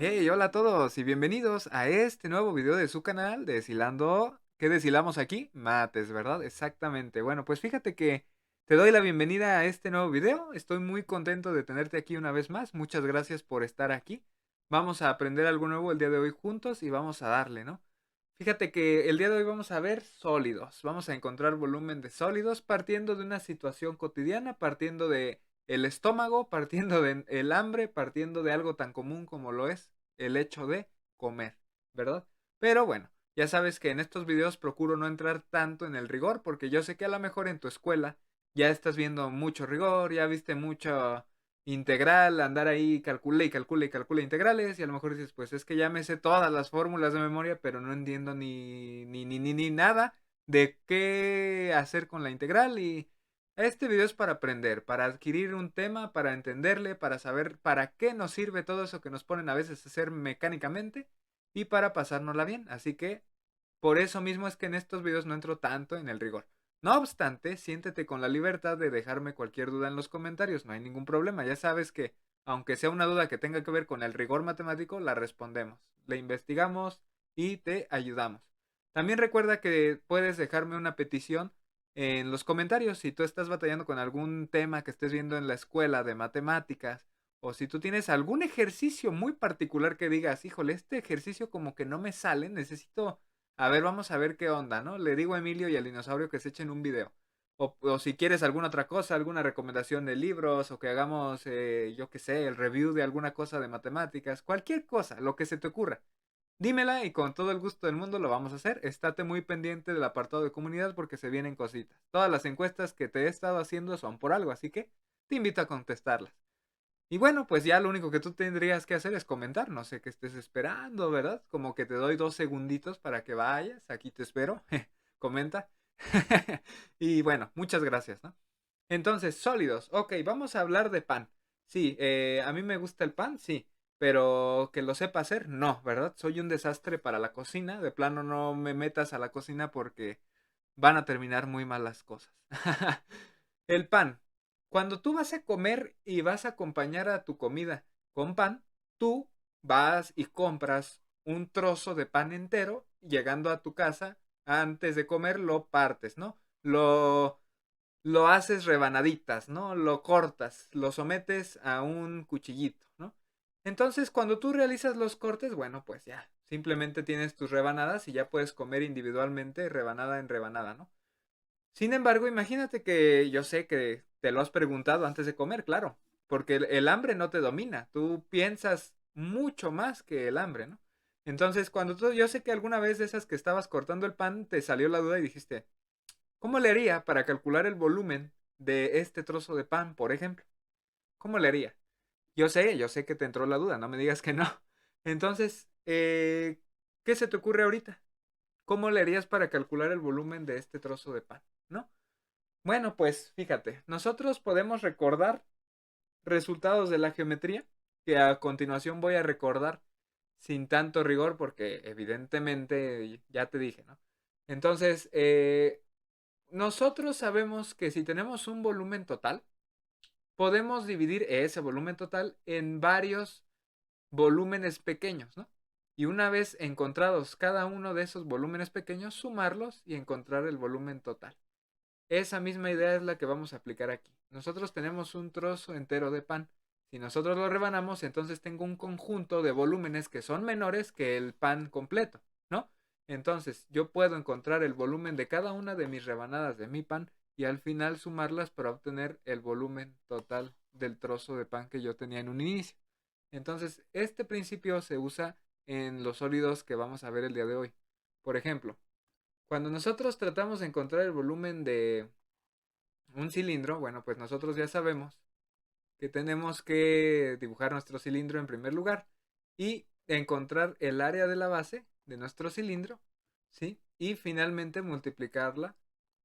Hey, hola a todos y bienvenidos a este nuevo video de su canal Deshilando. ¿Qué deshilamos aquí? Mates, ¿verdad? Exactamente. Bueno, pues fíjate que te doy la bienvenida a este nuevo video. Estoy muy contento de tenerte aquí una vez más. Muchas gracias por estar aquí. Vamos a aprender algo nuevo el día de hoy juntos y vamos a darle, ¿no? Fíjate que el día de hoy vamos a ver sólidos. Vamos a encontrar volumen de sólidos partiendo de una situación cotidiana, partiendo de el estómago, partiendo de el hambre, partiendo de algo tan común como lo es el hecho de comer, ¿verdad? Pero bueno, ya sabes que en estos videos procuro no entrar tanto en el rigor porque yo sé que a lo mejor en tu escuela ya estás viendo mucho rigor, ya viste mucho integral, andar ahí calcula y calcula y calcula integrales y a lo mejor dices, pues es que ya me sé todas las fórmulas de memoria, pero no entiendo ni nada de qué hacer con la integral y este video es para aprender, para adquirir un tema, para entenderle, para saber para qué nos sirve todo eso que nos ponen a veces a hacer mecánicamente y para pasárnosla bien. Así que por eso mismo es que en estos videos no entro tanto en el rigor. No obstante, siéntete con la libertad de dejarme cualquier duda en los comentarios, no hay ningún problema. Ya sabes que, aunque sea una duda que tenga que ver con el rigor matemático, la respondemos, la investigamos y te ayudamos. También recuerda que puedes dejarme una petición en los comentarios si tú estás batallando con algún tema que estés viendo en la escuela de matemáticas o si tú tienes algún ejercicio muy particular que digas, híjole, este ejercicio como que no me sale, necesito, a ver, vamos a ver qué onda, ¿no? Le digo a Emilio y al dinosaurio que se echen un video. O si quieres alguna otra cosa, alguna recomendación de libros o que hagamos, yo qué sé, el review de alguna cosa de matemáticas, cualquier cosa, lo que se te ocurra. Dímela y con todo el gusto del mundo lo vamos a hacer. Estate muy pendiente del apartado de comunidad porque se vienen cositas. Todas las encuestas que te he estado haciendo son por algo, así que te invito a contestarlas. Y bueno, pues ya lo único que tú tendrías que hacer es comentar. No sé qué estés esperando, ¿verdad? Como que te doy 2 segunditos para que vayas. Aquí te espero. Comenta. Y bueno, muchas gracias, ¿no? Entonces, sólidos. Ok, vamos a hablar de pan. Sí, a mí me gusta el pan, sí. Pero que lo sepa hacer, no, ¿verdad? Soy un desastre para la cocina. De plano no me metas a la cocina porque van a terminar muy mal las cosas. El pan. Cuando tú vas a comer y vas a acompañar a tu comida con pan, tú vas y compras un trozo de pan entero, llegando a tu casa, antes de comer lo partes, ¿no? Lo haces rebanaditas, ¿no? Lo cortas, lo sometes a un cuchillito, ¿no? Entonces, cuando tú realizas los cortes, bueno, pues ya, simplemente tienes tus rebanadas y ya puedes comer individualmente, rebanada en rebanada, ¿no? Sin embargo, imagínate que yo sé que te lo has preguntado antes de comer, claro, porque el hambre no te domina, tú piensas mucho más que el hambre, ¿no? Entonces, cuando tú, yo sé que alguna vez de esas que estabas cortando el pan, te salió la duda y dijiste, ¿cómo le haría para calcular el volumen de este trozo de pan, por ejemplo? ¿Cómo le haría? Yo sé que te entró la duda, no me digas que no. Entonces, ¿qué se te ocurre ahorita? ¿Cómo le harías para calcular el volumen de este trozo de pan? ¿No? Bueno, pues fíjate, nosotros podemos recordar resultados de la geometría que a continuación voy a recordar sin tanto rigor porque evidentemente ya te dije, ¿no? Entonces, nosotros sabemos que si tenemos un volumen total, podemos dividir ese volumen total en varios volúmenes pequeños, ¿no? Y una vez encontrados cada uno de esos volúmenes pequeños, sumarlos y encontrar el volumen total. Esa misma idea es la que vamos a aplicar aquí. Nosotros tenemos un trozo entero de pan. Si nosotros lo rebanamos, entonces tengo un conjunto de volúmenes que son menores que el pan completo, ¿no? Entonces yo puedo encontrar el volumen de cada una de mis rebanadas de mi pan y al final sumarlas para obtener el volumen total del trozo de pan que yo tenía en un inicio. Entonces, este principio se usa en los sólidos que vamos a ver el día de hoy. Por ejemplo, cuando nosotros tratamos de encontrar el volumen de un cilindro, bueno, pues nosotros ya sabemos que tenemos que dibujar nuestro cilindro en primer lugar y encontrar el área de la base de nuestro cilindro, ¿sí? Y finalmente multiplicarla,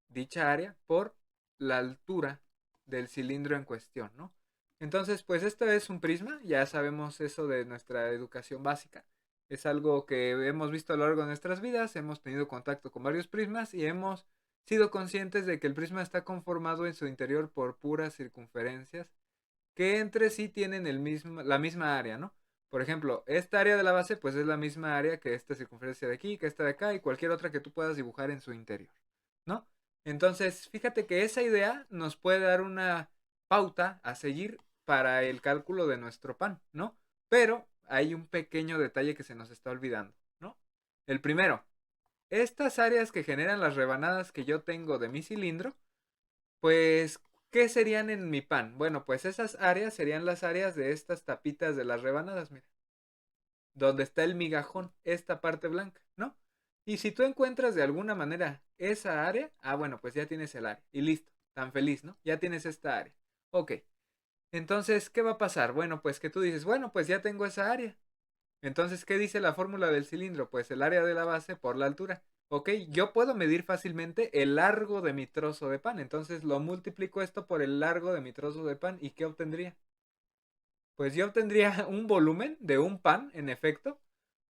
dicha área, por la altura del cilindro en cuestión, ¿no? Entonces, pues esto es un prisma, ya sabemos eso de nuestra educación básica. Es algo que hemos visto a lo largo de nuestras vidas, hemos tenido contacto con varios prismas y hemos sido conscientes de que el prisma está conformado en su interior por puras circunferencias que entre sí tienen la misma área, ¿no? Por ejemplo, esta área de la base pues es la misma área que esta circunferencia de aquí, que esta de acá y cualquier otra que tú puedas dibujar en su interior, ¿no? Entonces, fíjate que esa idea nos puede dar una pauta a seguir para el cálculo de nuestro pan, ¿no? Pero hay un pequeño detalle que se nos está olvidando, ¿no? El primero, estas áreas que generan las rebanadas que yo tengo de mi cilindro, pues, ¿qué serían en mi pan? Bueno, pues esas áreas serían las áreas de estas tapitas de las rebanadas, mira, donde está el migajón, esta parte blanca, ¿no? Y si tú encuentras de alguna manera esa área, bueno, pues ya tienes el área y listo, tan feliz, ¿no? Ya tienes esta área. Ok, entonces, ¿qué va a pasar? Bueno, pues que tú dices, bueno, pues ya tengo esa área. Entonces, ¿qué dice la fórmula del cilindro? Pues el área de la base por la altura. Ok, yo puedo medir fácilmente el largo de mi trozo de pan. Entonces lo multiplico esto por el largo de mi trozo de pan. ¿Y qué obtendría? Pues yo obtendría un volumen de un pan, en efecto.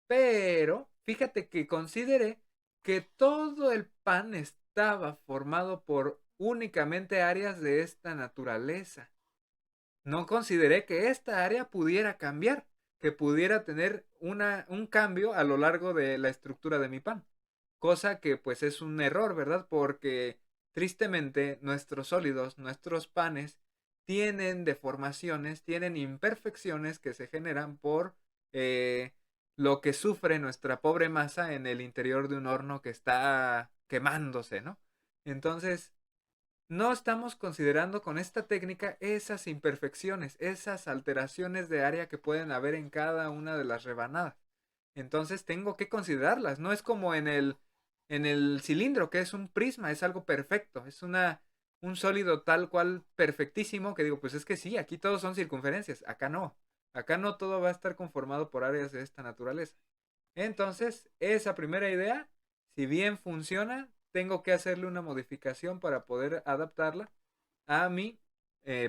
Pero fíjate que consideré que todo el pan estaba formado por únicamente áreas de esta naturaleza. No consideré que esta área pudiera cambiar, que pudiera tener un cambio a lo largo de la estructura de mi pan. Cosa que pues es un error, ¿verdad? Porque tristemente nuestros sólidos, nuestros panes, tienen deformaciones, tienen imperfecciones que se generan por eh, lo que sufre nuestra pobre masa en el interior de un horno que está quemándose, ¿no? Entonces, no estamos considerando con esta técnica esas imperfecciones, esas alteraciones de área que pueden haber en cada una de las rebanadas. Entonces tengo que considerarlas. No es como en el cilindro, que es un prisma, es algo perfecto, es un sólido tal cual perfectísimo que digo, pues es que sí, aquí todos son circunferencias, acá no. Acá no todo va a estar conformado por áreas de esta naturaleza. Entonces, esa primera idea, si bien funciona, tengo que hacerle una modificación para poder adaptarla a mi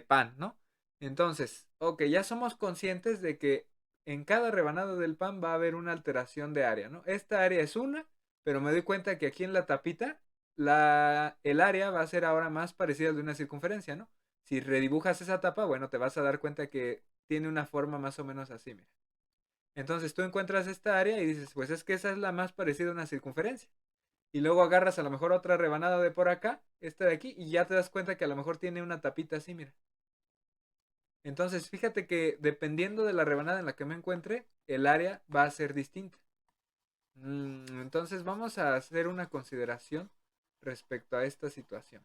pan, ¿no? Entonces, ok, ya somos conscientes de que en cada rebanada del pan va a haber una alteración de área, ¿no? Esta área es una, pero me doy cuenta que aquí en la tapita el área va a ser ahora más parecida al de una circunferencia, ¿no? Si redibujas esa tapa, bueno, te vas a dar cuenta que tiene una forma más o menos así, mira. Entonces tú encuentras esta área y dices, pues es que esa es la más parecida a una circunferencia. Y luego agarras a lo mejor otra rebanada de por acá, esta de aquí, y ya te das cuenta que a lo mejor tiene una tapita así, mira. Entonces fíjate que dependiendo de la rebanada en la que me encuentre, el área va a ser distinta. Entonces vamos a hacer una consideración respecto a esta situación.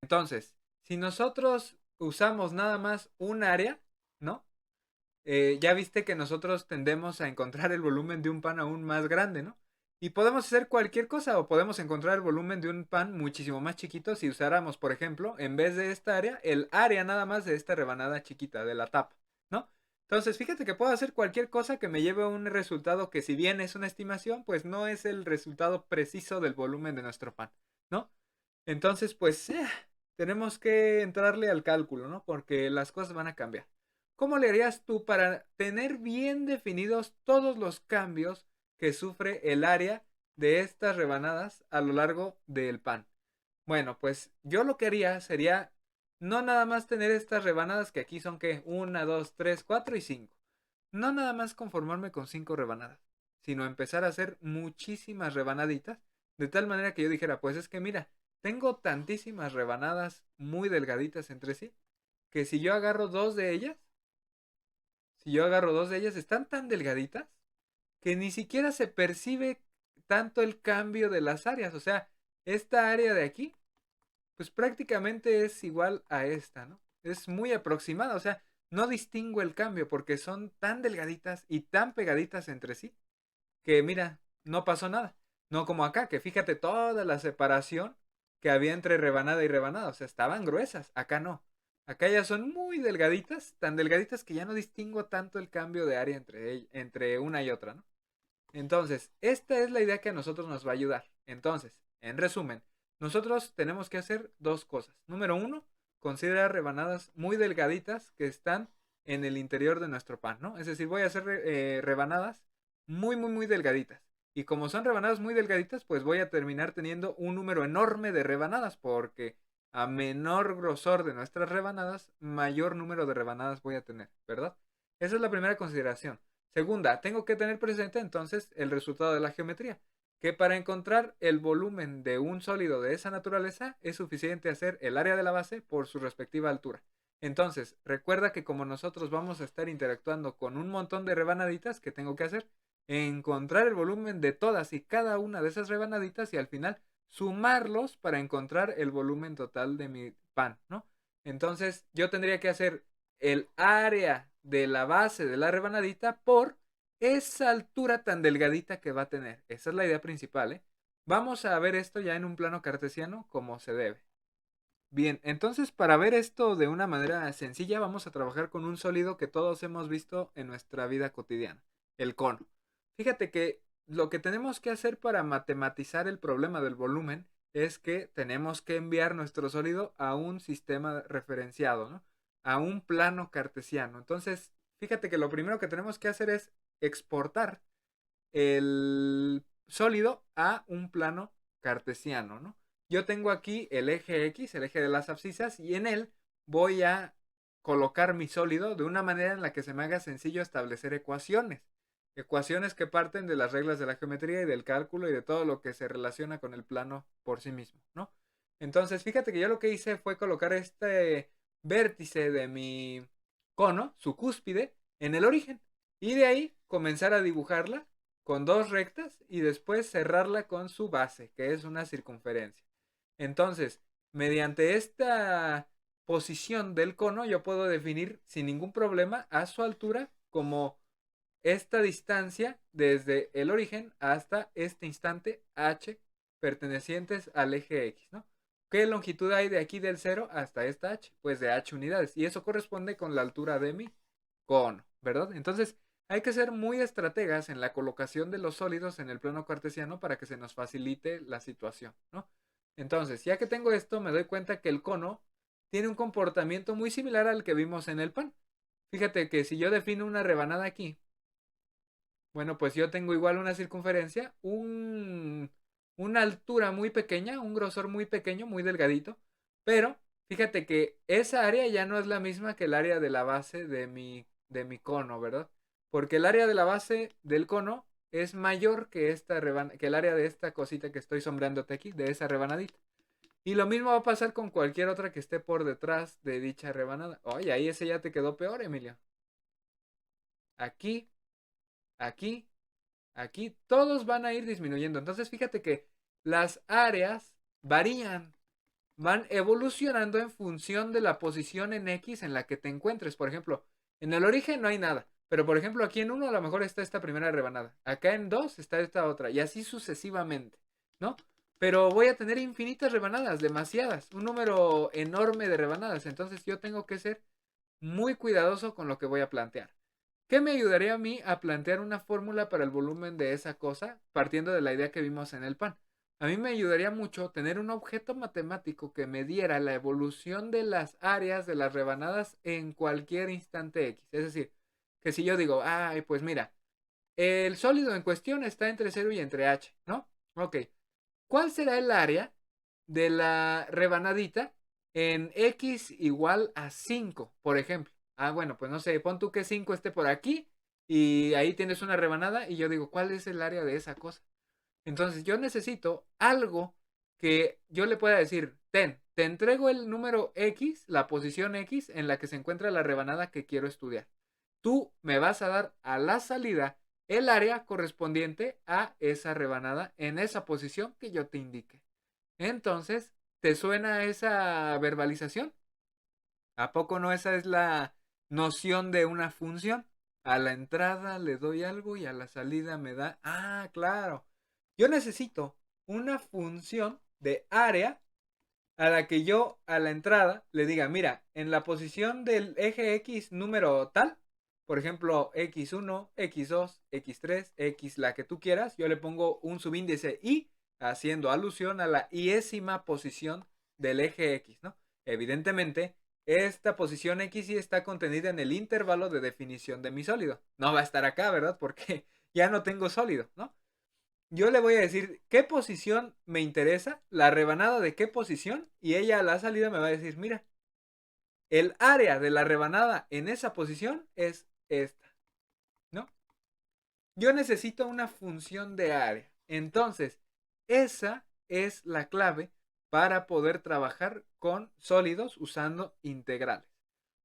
Entonces, si nosotros usamos nada más un área, ¿no? Ya viste que nosotros tendemos a encontrar el volumen de un pan aún más grande, ¿no? Y podemos hacer cualquier cosa o podemos encontrar el volumen de un pan muchísimo más chiquito si usáramos, por ejemplo, en vez de esta área, el área nada más de esta rebanada chiquita de la tapa, ¿no? Entonces, fíjate que puedo hacer cualquier cosa que me lleve a un resultado que si bien es una estimación, pues no es el resultado preciso del volumen de nuestro pan, ¿no? Entonces, pues tenemos que entrarle al cálculo, ¿no? Porque las cosas van a cambiar. ¿Cómo le harías tú para tener bien definidos todos los cambios que sufre el área de estas rebanadas a lo largo del pan? Bueno, pues yo lo que haría sería no nada más tener estas rebanadas que aquí son que una, dos, tres, cuatro y cinco. No nada más conformarme con cinco rebanadas, sino empezar a hacer muchísimas rebanaditas, de tal manera que yo dijera, pues es que mira, tengo tantísimas rebanadas muy delgaditas entre sí, que si yo agarro dos de ellas, están tan delgaditas que ni siquiera se percibe tanto el cambio de las áreas. O sea, esta área de aquí, pues prácticamente es igual a esta, ¿no? Es muy aproximada, o sea, no distingo el cambio porque son tan delgaditas y tan pegaditas entre sí que mira, no pasó nada. No como acá, que fíjate toda la separación que había entre rebanada y rebanada, o sea, estaban gruesas, acá no. Acá ya son muy delgaditas, tan delgaditas que ya no distingo tanto el cambio de área entre una y otra, ¿no? Entonces, esta es la idea que a nosotros nos va a ayudar. Entonces, en resumen, nosotros tenemos que hacer dos cosas. Número uno, considerar rebanadas muy delgaditas que están en el interior de nuestro pan, ¿no? Es decir, voy a hacer rebanadas muy, muy, muy delgaditas. Y como son rebanadas muy delgaditas, pues voy a terminar teniendo un número enorme de rebanadas, porque a menor grosor de nuestras rebanadas, mayor número de rebanadas voy a tener, ¿verdad? Esa es la primera consideración. Segunda, tengo que tener presente entonces el resultado de la geometría, que para encontrar el volumen de un sólido de esa naturaleza es suficiente hacer el área de la base por su respectiva altura. Entonces, recuerda que como nosotros vamos a estar interactuando con un montón de rebanaditas, ¿qué tengo que hacer? Encontrar el volumen de todas y cada una de esas rebanaditas y al final sumarlos para encontrar el volumen total de mi pan, ¿no? Entonces, yo tendría que hacer el área de la base de la rebanadita por esa altura tan delgadita que va a tener. Esa es la idea principal, ¿eh? Vamos a ver esto ya en un plano cartesiano como se debe. Bien, entonces para ver esto de una manera sencilla vamos a trabajar con un sólido que todos hemos visto en nuestra vida cotidiana, el cono. Fíjate que lo que tenemos que hacer para matematizar el problema del volumen es que tenemos que enviar nuestro sólido a un sistema referenciado, ¿no? A un plano cartesiano. Entonces, fíjate que lo primero que tenemos que hacer es exportar el sólido a un plano cartesiano, ¿no? Yo tengo aquí el eje X, el eje de las abscisas, y en él voy a colocar mi sólido de una manera en la que se me haga sencillo establecer ecuaciones. Ecuaciones que parten de las reglas de la geometría y del cálculo y de todo lo que se relaciona con el plano por sí mismo, ¿no? Entonces, fíjate que yo lo que hice fue colocar este vértice de mi cono, su cúspide, en el origen. Y de ahí comenzar a dibujarla con dos rectas y después cerrarla con su base, que es una circunferencia. Entonces, mediante esta posición del cono, yo puedo definir sin ningún problema a su altura como esta distancia desde el origen hasta este instante h pertenecientes al eje X, ¿no? ¿Qué longitud hay de aquí del 0 hasta esta h? Pues de h unidades. Y eso corresponde con la altura de mi cono, ¿verdad? Entonces, hay que ser muy estrategas en la colocación de los sólidos en el plano cartesiano para que se nos facilite la situación, ¿no? Entonces, ya que tengo esto, me doy cuenta que el cono tiene un comportamiento muy similar al que vimos en el pan. Fíjate que si yo defino una rebanada aquí, bueno, pues yo tengo igual una circunferencia, una altura muy pequeña, un grosor muy pequeño, muy delgadito, pero fíjate que esa área ya no es la misma que el área de la base de mi cono, ¿verdad? Porque el área de la base del cono es mayor que que el área de esta cosita que estoy sombreándote aquí, de esa rebanadita. Y lo mismo va a pasar con cualquier otra que esté por detrás de dicha rebanada. Oye, ahí ese ya te quedó peor, Emilio. Aquí, aquí, aquí, todos van a ir disminuyendo. Entonces, fíjate que las áreas varían, van evolucionando en función de la posición en X en la que te encuentres. Por ejemplo, en el origen no hay nada, pero por ejemplo, aquí en uno a lo mejor está esta primera rebanada, acá en dos está esta otra, y así sucesivamente, ¿no? Pero voy a tener infinitas rebanadas, demasiadas, un número enorme de rebanadas. Entonces, yo tengo que ser muy cuidadoso con lo que voy a plantear. ¿Qué me ayudaría a mí a plantear una fórmula para el volumen de esa cosa partiendo de la idea que vimos en el pan? A mí me ayudaría mucho tener un objeto matemático que me diera la evolución de las áreas de las rebanadas en cualquier instante X. Es decir, que si yo digo, ay, pues mira, el sólido en cuestión está entre 0 y entre h, ¿no? Ok. ¿Cuál será el área de la rebanadita en x igual a 5, por ejemplo? Ah, bueno, pues no sé, pon tú que 5 esté por aquí y ahí tienes una rebanada y yo digo, ¿cuál es el área de esa cosa? Entonces yo necesito algo que yo le pueda decir, te entrego el número X, la posición X en la que se encuentra la rebanada que quiero estudiar. Tú me vas a dar a la salida el área correspondiente a esa rebanada en esa posición que yo te indique. Entonces, ¿te suena esa verbalización? ¿A poco no esa es la noción de una función? A la entrada le doy algo y a la salida me da... Ah, claro. Yo necesito una función de área a la que yo a la entrada le diga, mira, en la posición del eje X número tal, por ejemplo, X1, X2, X3, X, la que tú quieras, yo le pongo un subíndice Y haciendo alusión a la iésima posición del eje X, ¿no? Evidentemente, esta posición X y está contenida en el intervalo de definición de mi sólido. No va a estar acá, ¿verdad? Porque ya no tengo sólido, ¿no? Yo le voy a decir qué posición me interesa, la rebanada de qué posición, y ella a la salida me va a decir, mira, el área de la rebanada en esa posición es esta, ¿no? Yo necesito una función de área. Entonces, esa es la clave para poder trabajar con sólidos usando integrales.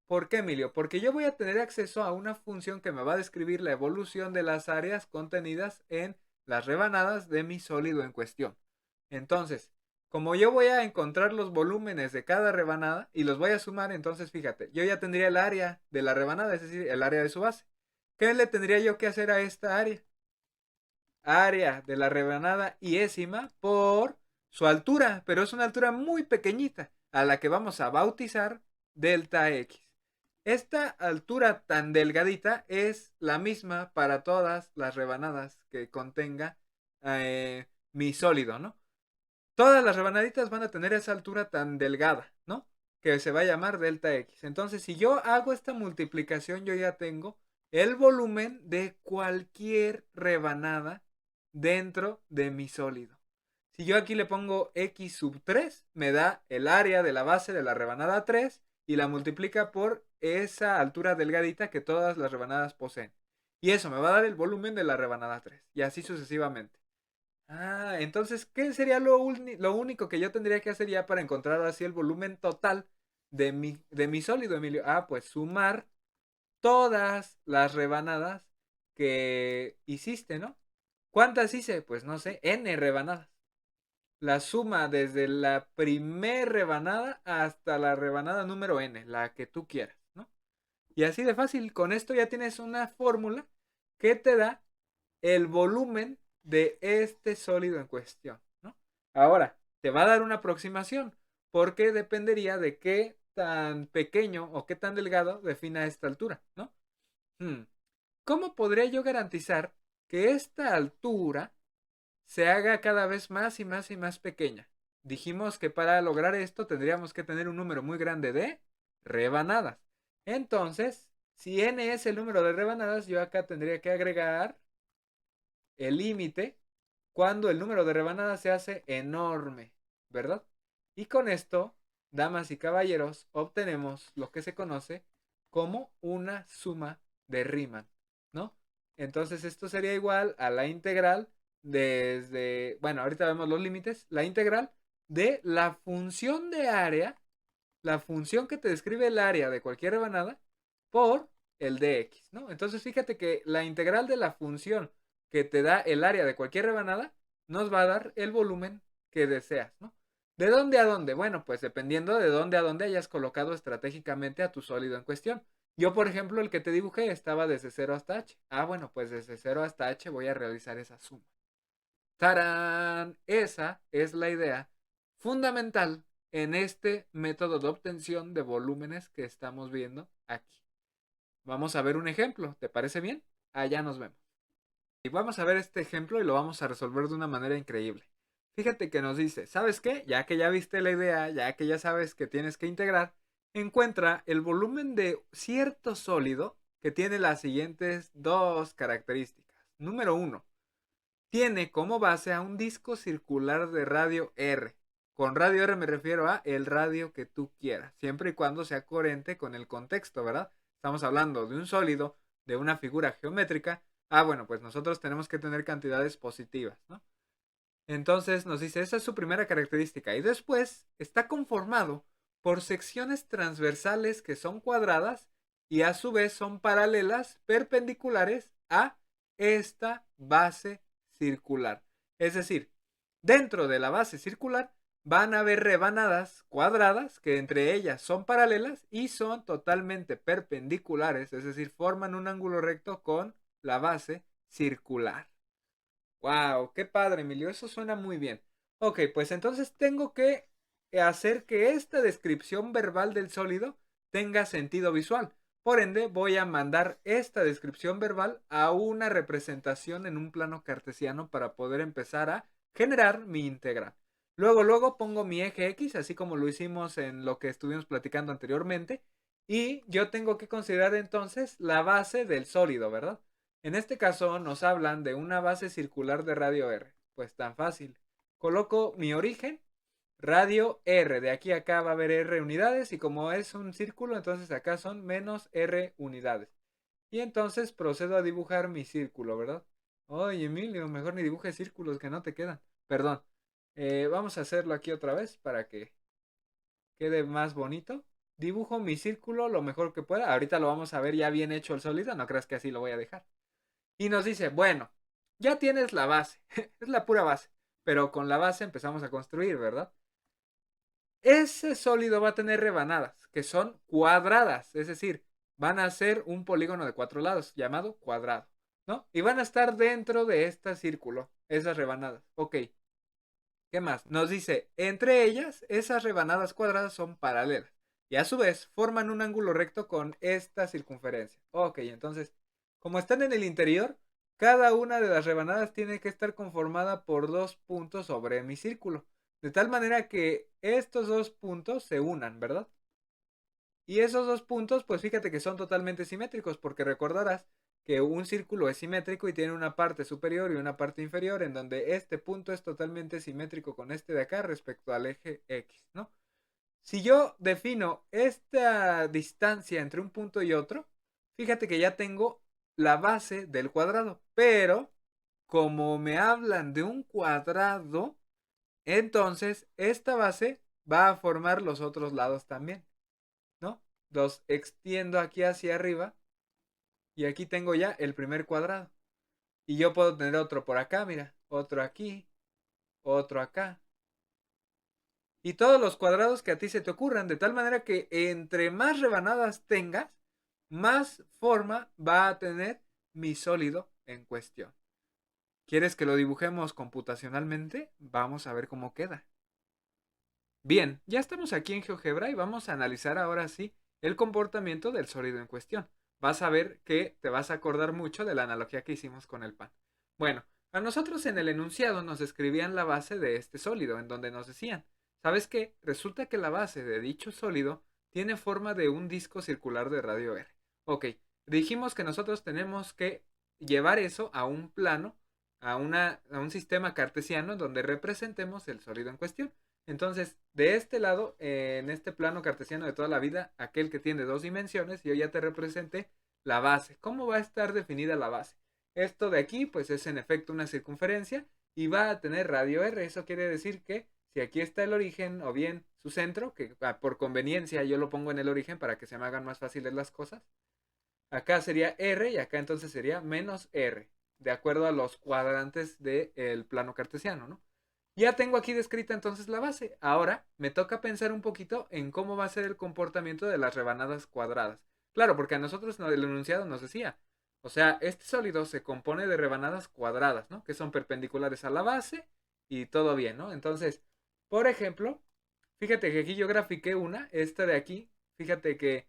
¿Por qué, Emilio? Porque yo voy a tener acceso a una función que me va a describir la evolución de las áreas contenidas en las rebanadas de mi sólido en cuestión. Entonces, como yo voy a encontrar los volúmenes de cada rebanada y los voy a sumar, entonces fíjate, yo ya tendría el área de la rebanada, es decir, el área de su base. ¿Qué le tendría yo que hacer a esta área? Área de la rebanada iésima por su altura, pero es una altura muy pequeñita, a la que vamos a bautizar delta X. Esta altura tan delgadita es la misma para todas las rebanadas que contenga mi sólido, ¿no? Todas las rebanaditas van a tener esa altura tan delgada, ¿no? Que se va a llamar delta X. Entonces, si yo hago esta multiplicación, yo ya tengo el volumen de cualquier rebanada dentro de mi sólido. Si yo aquí le pongo X sub 3, me da el área de la base de la rebanada 3 y la multiplica por esa altura delgadita que todas las rebanadas poseen. Y eso me va a dar el volumen de la rebanada 3. Y así sucesivamente. Ah, entonces, ¿qué sería lo único que yo tendría que hacer ya para encontrar así el volumen total de mi sólido, Emilio? Ah, pues sumar todas las rebanadas que hiciste, ¿no? ¿Cuántas hice? Pues no sé, n rebanadas. La suma desde la primer rebanada hasta la rebanada número n, la que tú quieras, ¿no? Y así de fácil, con esto ya tienes una fórmula que te da el volumen de este sólido en cuestión, ¿no? Ahora, te va a dar una aproximación, porque dependería de qué tan pequeño o qué tan delgado defina esta altura, ¿no? ¿Cómo podría yo garantizar que esta altura se haga cada vez más y más y más pequeña? Dijimos que para lograr esto tendríamos que tener un número muy grande de rebanadas. Entonces, si n es el número de rebanadas, yo acá tendría que agregar el límite cuando el número de rebanadas se hace enorme, ¿verdad? Y con esto, damas y caballeros, obtenemos lo que se conoce como una suma de Riemann, ¿no? Entonces esto sería igual a la integral desde, bueno, ahorita vemos los límites, la integral de la función de área, la función que te describe el área de cualquier rebanada, por el dx, ¿no? Entonces fíjate que la integral de la función que te da el área de cualquier rebanada nos va a dar el volumen que deseas, ¿no? ¿De dónde a dónde? Bueno, pues dependiendo de dónde a dónde hayas colocado estratégicamente a tu sólido en cuestión. Yo, por ejemplo, el que te dibujé estaba desde 0 hasta h. Ah, bueno, pues desde 0 hasta h voy a realizar esa suma. ¡Tarán! Esa es la idea fundamental en este método de obtención de volúmenes que estamos viendo aquí. Vamos a ver un ejemplo, ¿te parece bien? Allá nos vemos. Y vamos a ver este ejemplo y lo vamos a resolver de una manera increíble. Fíjate que nos dice, ¿sabes qué? Ya que ya viste la idea, ya que ya sabes que tienes que integrar, encuentra el volumen de cierto sólido que tiene las siguientes dos características. Número 1, tiene como base a un disco circular de radio R. Con radio R me refiero a el radio que tú quieras, siempre y cuando sea coherente con el contexto, ¿verdad? Estamos hablando de un sólido, de una figura geométrica. Ah, bueno, pues nosotros tenemos que tener cantidades positivas, ¿no? Entonces nos dice, esa es su primera característica. Y después está conformado por secciones transversales que son cuadradas y a su vez son paralelas, perpendiculares a esta base circular. Es decir, dentro de la base circular van a haber rebanadas cuadradas que entre ellas son paralelas y son totalmente perpendiculares, es decir, forman un ángulo recto con la base circular. Wow, qué padre, Emilio, eso suena muy bien. Ok, pues entonces tengo que hacer que esta descripción verbal del sólido tenga sentido visual. Por ende, voy a mandar esta descripción verbal a una representación en un plano cartesiano para poder empezar a generar mi integral. Luego pongo mi eje X, así como lo hicimos en lo que estuvimos platicando anteriormente. Y yo tengo que considerar entonces la base del sólido, ¿verdad? En este caso nos hablan de una base circular de radio R. Pues tan fácil. Coloco mi origen, radio R. De aquí a acá va a haber R unidades y como es un círculo, entonces acá son menos R unidades. Y entonces procedo a dibujar mi círculo, ¿verdad? Oye, Emilio, mejor ni dibujes círculos que no te quedan. Perdón. Vamos a hacerlo aquí otra vez para que quede más bonito. Dibujo mi círculo lo mejor que pueda. Ahorita lo vamos a ver ya bien hecho el sólido. No creas que así lo voy a dejar. Y nos dice, bueno, ya tienes la base. Es la pura base. Pero con la base empezamos a construir, ¿verdad? Ese sólido va a tener rebanadas, que son cuadradas, es decir, van a ser un polígono de 4 lados, llamado cuadrado, ¿no? Y van a estar dentro de este círculo, esas rebanadas. Ok, ¿qué más? Nos dice, entre ellas, esas rebanadas cuadradas son paralelas y a su vez forman un ángulo recto con esta circunferencia. Ok, entonces, como están en el interior, cada una de las rebanadas tiene que estar conformada por 2 puntos sobre mi círculo, de tal manera que estos 2 puntos se unan, ¿verdad? Y esos 2 puntos, pues fíjate que son totalmente simétricos, porque recordarás que un círculo es simétrico y tiene una parte superior y una parte inferior, en donde este punto es totalmente simétrico con este de acá respecto al eje X, ¿no? Si yo defino esta distancia entre un punto y otro, fíjate que ya tengo la base del cuadrado, pero como me hablan de un cuadrado, entonces esta base va a formar los otros lados también, ¿no? Los extiendo aquí hacia arriba y aquí tengo ya el primer cuadrado. Y yo puedo tener otro por acá, mira, otro aquí, otro acá. Y todos los cuadrados que a ti se te ocurran, de tal manera que entre más rebanadas tengas, más forma va a tener mi sólido en cuestión. ¿Quieres que lo dibujemos computacionalmente? Vamos a ver cómo queda. Bien, ya estamos aquí en GeoGebra y vamos a analizar ahora sí el comportamiento del sólido en cuestión. Vas a ver que te vas a acordar mucho de la analogía que hicimos con el pan. Bueno, a nosotros en el enunciado nos escribían la base de este sólido, en donde nos decían, ¿sabes qué? Resulta que la base de dicho sólido tiene forma de un disco circular de radio R. Ok, dijimos que nosotros tenemos que llevar eso a un plano, a un sistema cartesiano donde representemos el sólido en cuestión. Entonces, de este lado, en este plano cartesiano de toda la vida, aquel que tiene 2 dimensiones, yo ya te representé la base. ¿Cómo va a estar definida la base? Esto de aquí, pues es en efecto una circunferencia y va a tener radio R. Eso quiere decir que si aquí está el origen o bien su centro, que por conveniencia yo lo pongo en el origen para que se me hagan más fáciles las cosas, acá sería R y acá entonces sería menos R, de acuerdo a los cuadrantes del plano cartesiano, ¿no? Ya tengo aquí descrita entonces la base. Ahora me toca pensar un poquito en cómo va a ser el comportamiento de las rebanadas cuadradas. Claro, porque a nosotros el enunciado nos decía, o sea, este sólido se compone de rebanadas cuadradas, ¿no? Que son perpendiculares a la base y todo bien, ¿no? Entonces, por ejemplo, fíjate que aquí yo grafiqué una, esta de aquí, fíjate que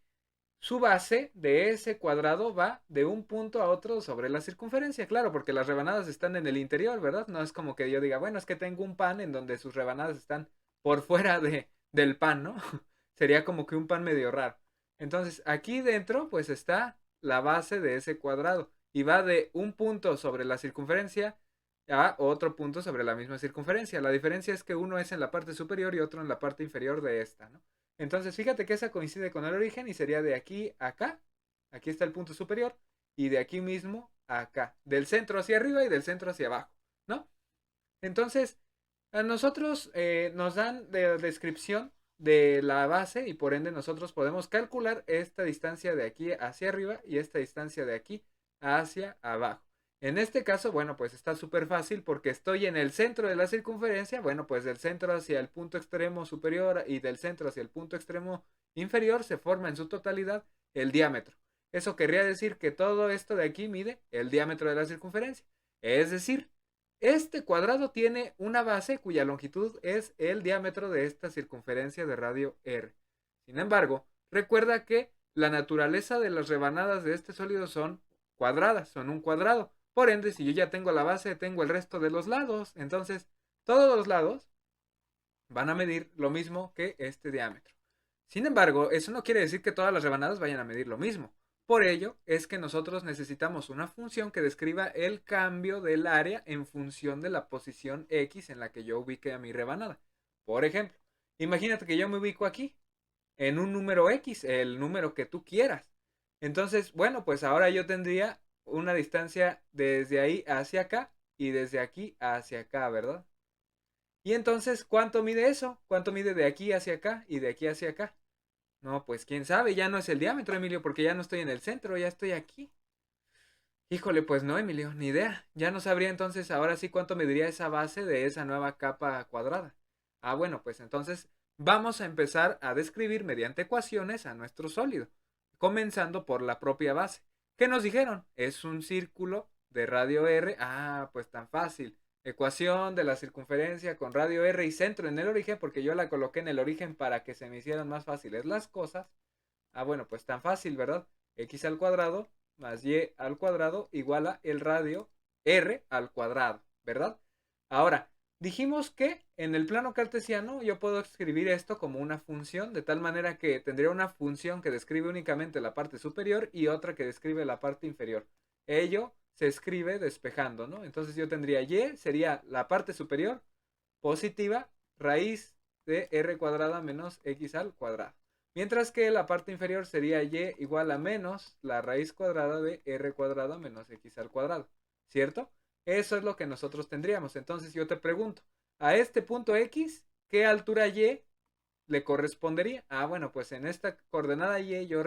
su base de ese cuadrado va de un punto a otro sobre la circunferencia, claro, porque las rebanadas están en el interior, ¿verdad? No es como que yo diga, bueno, es que tengo un pan en donde sus rebanadas están por fuera del pan, ¿no? Sería como que un pan medio raro. Entonces, aquí dentro, pues está la base de ese cuadrado y va de un punto sobre la circunferencia a otro punto sobre la misma circunferencia. La diferencia es que uno es en la parte superior y otro en la parte inferior de esta, ¿no? Entonces, fíjate que esa coincide con el origen y sería de aquí a acá. Aquí está el punto superior. Y de aquí mismo a acá. Del centro hacia arriba y del centro hacia abajo, ¿no? Entonces, a nosotros nos dan la descripción de la base y por ende nosotros podemos calcular esta distancia de aquí hacia arriba y esta distancia de aquí hacia abajo. En este caso, bueno, pues está súper fácil porque estoy en el centro de la circunferencia, bueno, pues del centro hacia el punto extremo superior y del centro hacia el punto extremo inferior se forma en su totalidad el diámetro. Eso querría decir que todo esto de aquí mide el diámetro de la circunferencia. Es decir, este cuadrado tiene una base cuya longitud es el diámetro de esta circunferencia de radio R. Sin embargo, recuerda que la naturaleza de las rebanadas de este sólido son cuadradas, son un cuadrado. Por ende, si yo ya tengo la base, tengo el resto de los lados. Entonces, todos los lados van a medir lo mismo que este diámetro. Sin embargo, eso no quiere decir que todas las rebanadas vayan a medir lo mismo. Por ello es que nosotros necesitamos una función que describa el cambio del área en función de la posición X en la que yo ubique a mi rebanada. Por ejemplo, imagínate que yo me ubico aquí, en un número X, el número que tú quieras. Entonces, bueno, pues ahora yo tendría una distancia desde ahí hacia acá y desde aquí hacia acá, ¿verdad? Y entonces, ¿cuánto mide eso? ¿Cuánto mide de aquí hacia acá y de aquí hacia acá? No, pues quién sabe, ya no es el diámetro, Emilio, porque ya no estoy en el centro, ya estoy aquí. Híjole, pues no, Emilio, ni idea. Ya no sabría entonces ahora sí cuánto mediría esa base de esa nueva capa cuadrada. Ah, bueno, pues entonces vamos a empezar a describir mediante ecuaciones a nuestro sólido, comenzando por la propia base. ¿Qué nos dijeron? Es un círculo de radio R. Ah, pues tan fácil. Ecuación de la circunferencia con radio R y centro en el origen, porque yo la coloqué en el origen para que se me hicieran más fáciles las cosas. Ah, bueno, pues tan fácil, ¿verdad? X al cuadrado más y al cuadrado igual a el radio r al cuadrado, ¿verdad? Ahora, dijimos que en el plano cartesiano yo puedo escribir esto como una función, de tal manera que tendría una función que describe únicamente la parte superior y otra que describe la parte inferior. Ello se escribe despejando, ¿no? Entonces yo tendría y sería la parte superior positiva raíz de r cuadrada menos x al cuadrado. Mientras que la parte inferior sería y igual a menos la raíz cuadrada de r cuadrada menos x al cuadrado. ¿Cierto? Eso es lo que nosotros tendríamos. Entonces yo te pregunto, a este punto x, ¿qué altura y le correspondería? Ah, bueno, pues en esta coordenada y yo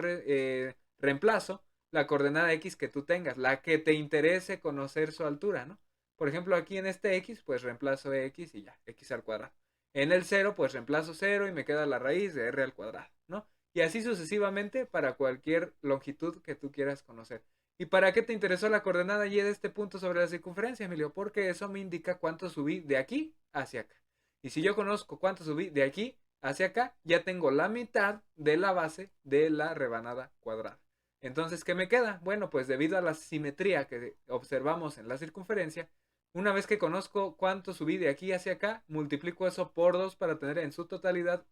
reemplazo la coordenada x que tú tengas, la que te interese conocer su altura, ¿no? Por ejemplo, aquí en este x, pues reemplazo x y ya, x al cuadrado. En el 0, pues reemplazo 0 y me queda la raíz de r al cuadrado, ¿no? Y así sucesivamente para cualquier longitud que tú quieras conocer. ¿Y para qué te interesó la coordenada y de este punto sobre la circunferencia, Emilio? Porque eso me indica cuánto subí de aquí hacia acá. Y si yo conozco cuánto subí de aquí hacia acá, ya tengo la mitad de la base de la rebanada cuadrada. Entonces, ¿qué me queda? Bueno, pues debido a la simetría que observamos en la circunferencia, una vez que conozco cuánto subí de aquí hacia acá, multiplico eso por 2 para tener en su totalidad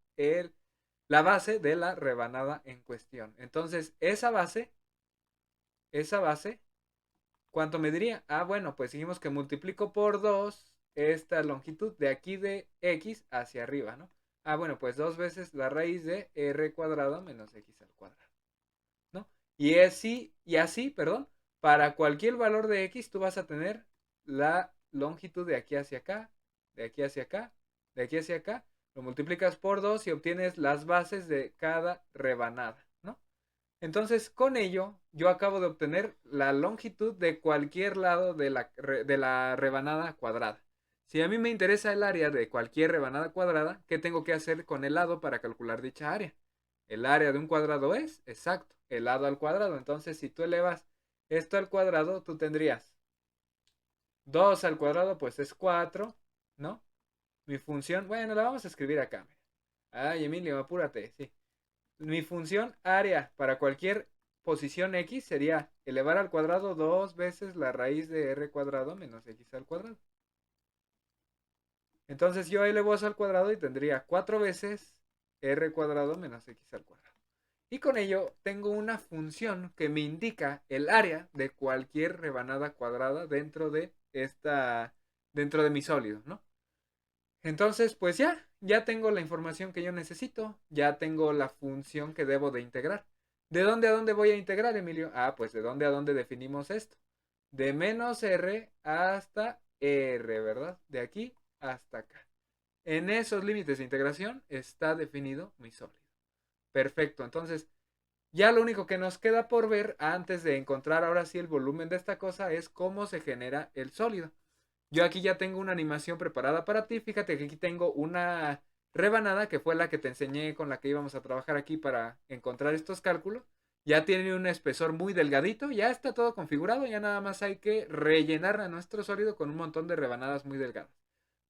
la base de la rebanada en cuestión. Entonces, esa base, ¿cuánto me diría? Ah, bueno, pues dijimos que multiplico por 2 esta longitud de aquí de x hacia arriba, ¿no? Ah, bueno, pues 2 veces la raíz de r cuadrado menos x al cuadrado, ¿no? Y así, perdón, para cualquier valor de x tú vas a tener la longitud de aquí hacia acá, de aquí hacia acá, de aquí hacia acá, lo multiplicas por 2 y obtienes las bases de cada rebanada, ¿no? Entonces, con ello, yo acabo de obtener la longitud de cualquier lado de la rebanada cuadrada. Si a mí me interesa el área de cualquier rebanada cuadrada, ¿qué tengo que hacer con el lado para calcular dicha área? El área de un cuadrado es, exacto, el lado al cuadrado. Entonces, si tú elevas esto al cuadrado, tú tendrías 2 al cuadrado, pues es 4, ¿no? Mi función, bueno, la vamos a escribir acá. Ay, Emilio, apúrate, sí. Mi función área para cualquier posición x sería elevar al cuadrado 2 veces la raíz de r cuadrado menos x al cuadrado. Entonces yo elevo eso al cuadrado y tendría 4 veces r cuadrado menos x al cuadrado. Y con ello tengo una función que me indica el área de cualquier rebanada cuadrada dentro de mi sólido, ¿no? Entonces, pues ya tengo la información que yo necesito, ya tengo la función que debo de integrar. ¿De dónde a dónde voy a integrar, Emilio? Ah, pues de dónde a dónde definimos esto. De menos r hasta r, ¿verdad? De aquí hasta acá. En esos límites de integración está definido mi sólido. Perfecto, entonces ya lo único que nos queda por ver antes de encontrar ahora sí el volumen de esta cosa es cómo se genera el sólido. Yo aquí ya tengo una animación preparada para ti. Fíjate que aquí tengo una rebanada que fue la que te enseñé con la que íbamos a trabajar aquí para encontrar estos cálculos. Ya tiene un espesor muy delgadito, ya está todo configurado, ya nada más hay que rellenar a nuestro sólido con un montón de rebanadas muy delgadas.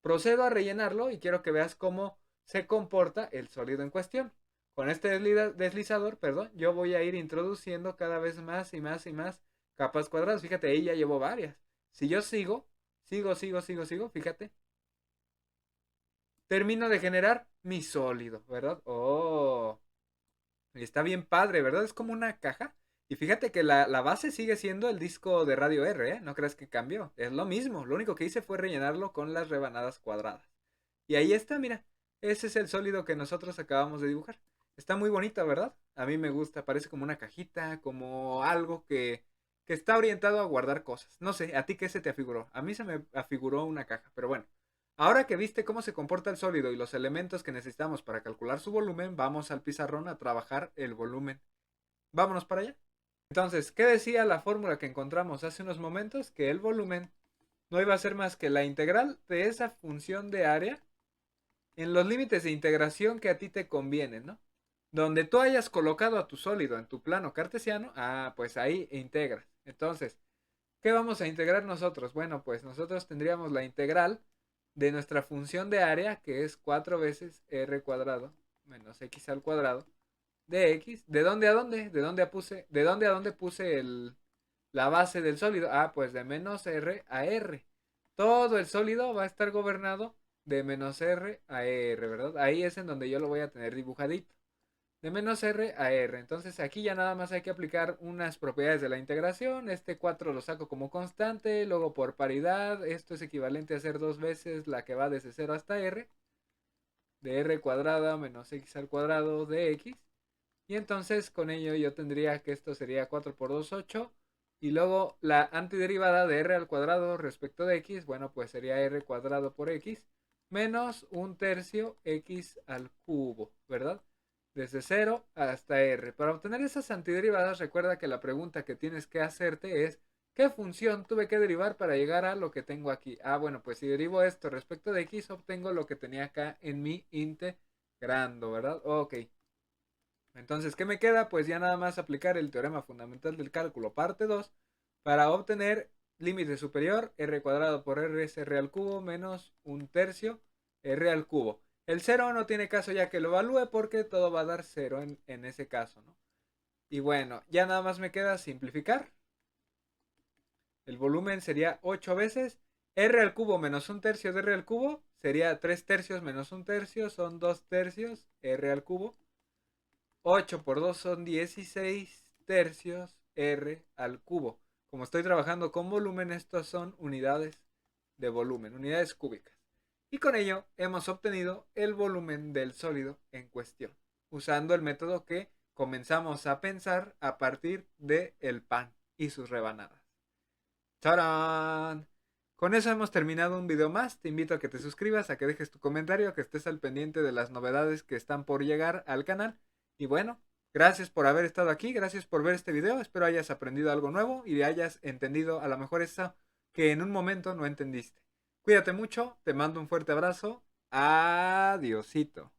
Procedo a rellenarlo y quiero que veas cómo se comporta el sólido en cuestión. Con este deslizador, perdón, yo voy a ir introduciendo cada vez más y más y más capas cuadradas. Fíjate, ahí ya llevo varias. Si yo sigo, fíjate. Termino de generar mi sólido, ¿verdad? Oh, está bien padre, ¿verdad? Es como una caja. Y fíjate que la base sigue siendo el disco de radio R, ¿eh? No creas que cambió. Es lo mismo. Lo único que hice fue rellenarlo con las rebanadas cuadradas. Y ahí está, mira. Ese es el sólido que nosotros acabamos de dibujar. Está muy bonita, ¿verdad? A mí me gusta, parece como una cajita, como algo que está orientado a guardar cosas. No sé, ¿a ti qué se te afiguró? A mí se me afiguró una caja, pero bueno. Ahora que viste cómo se comporta el sólido y los elementos que necesitamos para calcular su volumen, vamos al pizarrón a trabajar el volumen. Vámonos para allá. Entonces, ¿qué decía la fórmula que encontramos hace unos momentos? Que el volumen no iba a ser más que la integral de esa función de área en los límites de integración que a ti te convienen, ¿no? Donde tú hayas colocado a tu sólido en tu plano cartesiano, pues ahí integras. Entonces, ¿qué vamos a integrar nosotros? Bueno, pues nosotros tendríamos la integral de nuestra función de área, que es 4 veces r cuadrado menos x al cuadrado de x. ¿De dónde a dónde? ¿De dónde a dónde puse la base del sólido? Pues de menos r a r. Todo el sólido va a estar gobernado de menos r a r, ¿verdad? Ahí es en donde yo lo voy a tener dibujadito. De menos r a r. Entonces aquí ya nada más hay que aplicar unas propiedades de la integración. Este 4 lo saco como constante. Luego por paridad, esto es equivalente a hacer dos veces la que va desde 0 hasta r. De r cuadrada menos x al cuadrado de x. Y entonces con ello yo tendría que esto sería 4 por 2, 8. Y luego la antiderivada de r al cuadrado respecto de x, bueno, pues sería r cuadrado por x menos un tercio x al cubo, ¿verdad? Desde 0 hasta r. Para obtener esas antiderivadas, recuerda que la pregunta que tienes que hacerte es, ¿qué función tuve que derivar para llegar a lo que tengo aquí? Bueno, pues si derivo esto respecto de x, obtengo lo que tenía acá en mi integrando, ¿verdad? Ok. Entonces, ¿qué me queda? Pues ya nada más aplicar el teorema fundamental del cálculo parte 2 para obtener límite superior, r cuadrado por r es r al cubo menos un tercio r al cubo. El 0 no tiene caso ya que lo evalúe porque todo va a dar 0 en ese caso, ¿no? Y bueno, ya nada más me queda simplificar. El volumen sería 8 veces r al cubo menos un tercio de r al cubo. Sería 3 tercios menos un tercio, son 2 tercios r al cubo. 8 por 2 son 16 tercios R al cubo. Como estoy trabajando con volumen, estos son unidades de volumen, unidades cúbicas. Y con ello hemos obtenido el volumen del sólido en cuestión, usando el método que comenzamos a pensar a partir del pan y sus rebanadas. ¡Tarán! Con eso hemos terminado un video más. Te invito a que te suscribas, a que dejes tu comentario, a que estés al pendiente de las novedades que están por llegar al canal. Y bueno, gracias por haber estado aquí, gracias por ver este video. Espero hayas aprendido algo nuevo y hayas entendido a lo mejor eso que en un momento no entendiste. Cuídate mucho, te mando un fuerte abrazo. Adiosito.